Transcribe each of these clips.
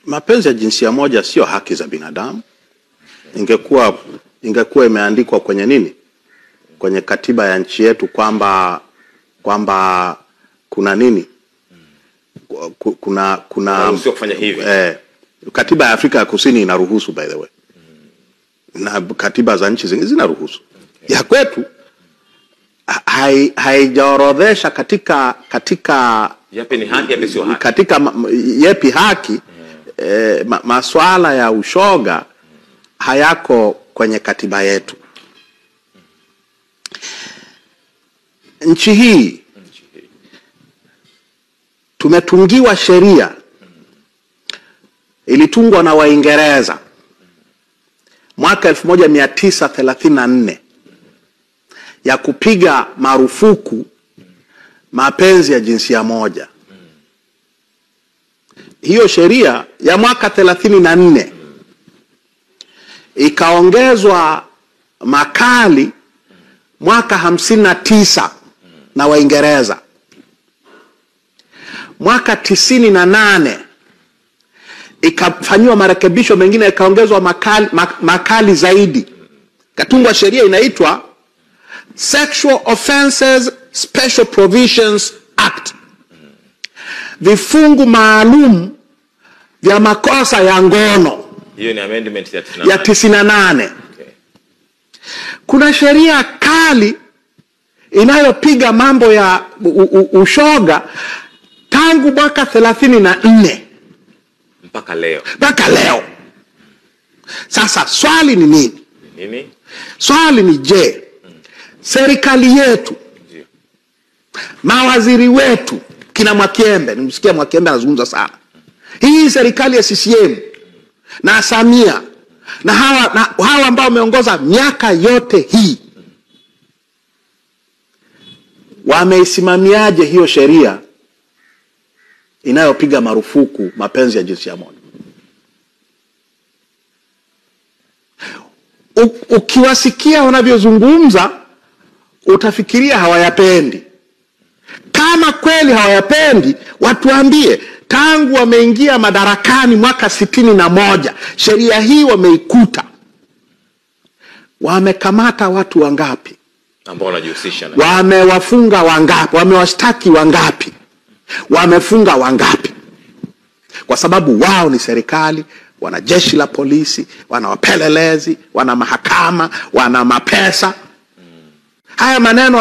Mapenzi ya jinsia moja sio haki za binadamu. Ingekuwa imeandikwa kwenye nini? Kwenye katiba ya nchi yetu kwamba kuna nini? Kuna usio kufanya hivi. Katiba ya Afrika ya Kusini inaruhusu, by the way. Na katiba za nchi zingine zinaruhusu. Okay. Ya kwetu haijaorodhesha katika yapi ni haki, yapi sio haki. Katika yapi haki, masuala ya ushoga hayako kwenye katiba yetu. Nchi hii tumetungiwa sheria, ilitungwa na Waingereza mwaka 1934 ya kupiga marufuku mapenzi ya jinsia moja. Hiyo sheria ya mwaka 34 ikaongezwa makali mwaka 59 na Waingereza. Mwaka 98 ikafanywa marekebisho mengine, ikaongezwa makali zaidi. Katungwa sheria inaitwa Sexual Offenses Special Provisions Act. Vifungu maalum vya makosa ya ngono. Hiyo ni amendment ya 98. Okay. Kuna sheria kali inayopiga mambo ya ushoga tangu mwaka 34 mpaka leo. Sasa swali ni nini? Nini? Swali ni je, serikali yetu, mawaziri wetu, kina Mwakyembe, nimsikia Mwakyembe anazungumza sana. Hii serikali ya CCM na Samia na hawa ambao wameongoza miaka yote hii, wameisimamiaje hiyo sheria inayopiga marufuku mapenzi ya jinsia moja? Ukiwasikia wanavyozungumza utafikiria hawayapendi. Kama kweli hawayapendi, watuambie tangu wameingia madarakani mwaka 61 sheria hii wameikuta, wamekamata watu wangapi ambao wanajihusisha na, wamewafunga wangapi, wamewashtaki wangapi, wamefunga wangapi? Kwa sababu wao ni serikali, wana jeshi la polisi, wana wapelelezi, wana mahakama, wana mapesa. Haya maneno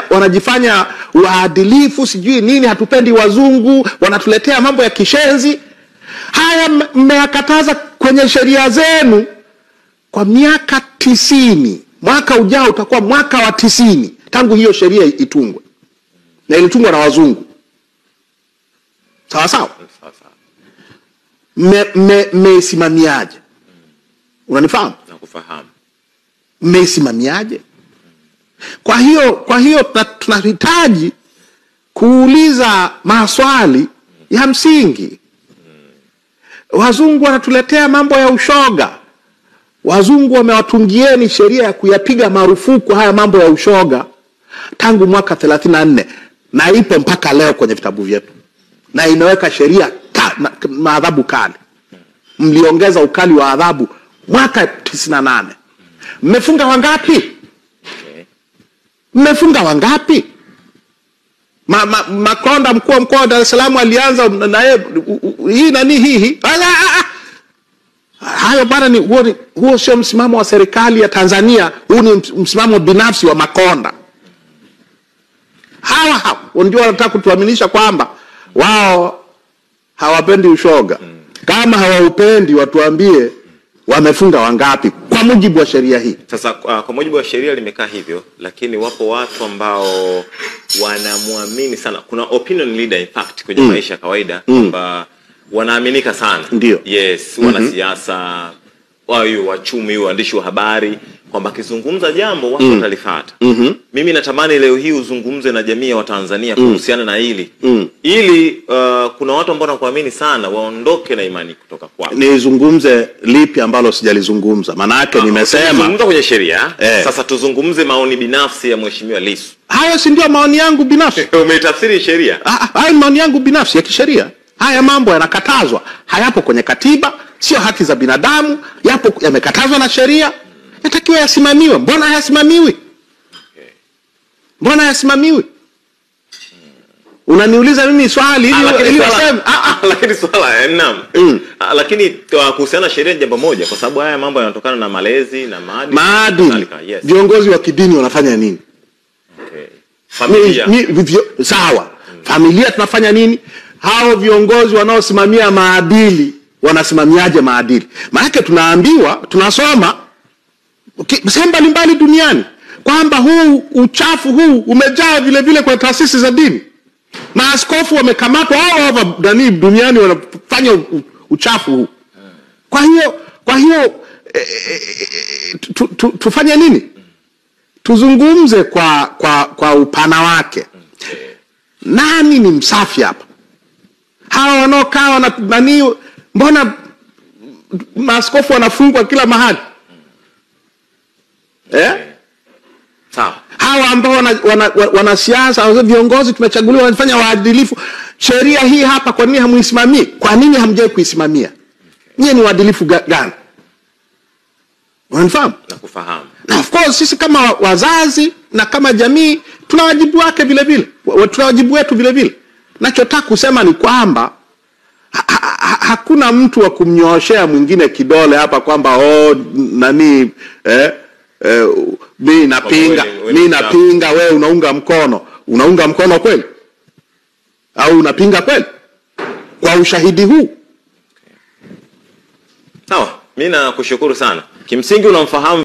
wanajifanya waadilifu, sijui nini, hatupendi wazungu, wanatuletea mambo ya kishenzi. Haya mmeyakataza kwenye sheria zenu kwa miaka 90. Mwaka ujao utakuwa mwaka wa 90 tangu hiyo sheria itungwe. Na ilitungwa na wazungu. Sawa sawa? Mmeisimamiaje? Unanifahamu? Nakufahamu. Mmeisimamiaje? Kwa hiyo tunahitaji kuuliza maswali ya msingi. Wazungu wanatuletea mambo ya ushoga. Wazungu wamewatungieni sheria ya kuyapiga marufuku haya mambo ya ushoga tangu mwaka 34 na ipo mpaka leo kwenye vitabu vyetu. Na inaweka sheria maadhabu kali. Mliongeza ukali wa adhabu mwaka 98. Mmefunga wangapi? Mmefunga wangapi? Makonda, mkuu wa mkoa wa Dar es Salaam alianza na hii nani hii. Hayo bwana, huo sio msimamo wa serikali ya Tanzania, huu ni msimamo binafsi wa Makonda. Hawa ndio wanataka kutuaminisha kwamba wao hawapendi ushoga. Kama hawaupendi, watuambie wamefunga wangapi kwa mujibu wa sheria hii. Sasa kwa mujibu wa sheria limekaa hivyo, lakini wapo watu ambao wanamuamini sana. Kuna opinion leader in fact kwenye maisha ya kawaida kwamba wanaaminika sana. Ndio. Yes, wanasiasa, wachumi, waandishi wa habari, kwamba kizungumza jambo watu watalifuata. Mimi natamani leo hii uzungumze na jamii ya Watanzania kuhusiana na hili. Ili kuna watu ambao wanakuamini sana waondoke na imani kutoka kwao. Nizungumze lipi ambalo sijalizungumza? Maana yake nimesema tuzungumza kwenye sheria. Sasa tuzungumze maoni binafsi ya Mheshimiwa Lissu. Hayo si ndio maoni yangu binafsi? Umetafsiri sheria? Hayo ni maoni yangu binafsi ya kisheria. Haya mambo yanakatazwa, hayapo kwenye katiba, sio haki za binadamu, yamekatazwa na sheria, yatakiwa yasimamiwe. Mbona hayasimamiwi? Mbona hayasimamiwi? Unaniuliza mimi swali ili waseme lakini swala naam. Lakini kuhusiana na sheria ni jambo moja, kwa sababu haya mambo yanatokana na malezi na maadili. Yes. Viongozi wa kidini wanafanya nini? Okay. Familia. Sawa. Familia tunafanya nini? Hao viongozi wanaosimamia maadili wanasimamiaje maadili? Maana tunaambiwa, tunasoma sehemu mbalimbali duniani kwamba huu uchafu huu umejaa vile vile kwa taasisi za dini. Maaskofu wamekamatwa hao duniani wanafanya uchafu huu. Kwa hiyo tufanye nini? Tuzungumze kwa upana wake. Nani ni msafi hapa? Hawa wanaokaa mbona maaskofu wanafungwa kila mahali? Sawa. Hawa ambao wanasiasa, viongozi tumechaguliwa, wanafanya waadilifu. Sheria hii hapa kwa nini hamuisimamii? Kwa nini hamjai kuisimamia? Nyie ni waadilifu gani? Unanifahamu? Nakufahamu. Na of course sisi kama wazazi na kama jamii tuna wajibu wake vile vile. Tuna wajibu wetu vile vile. Nachotaka kusema ni kwamba hakuna mtu wa kumnyooshea mwingine kidole hapa kwamba mimi napinga, wewe unaunga mkono. Unaunga mkono kweli? Au unapinga kweli? Kwa ushahidi huu. Sawa. Mimi nakushukuru sana. Kimsingi unamfahamu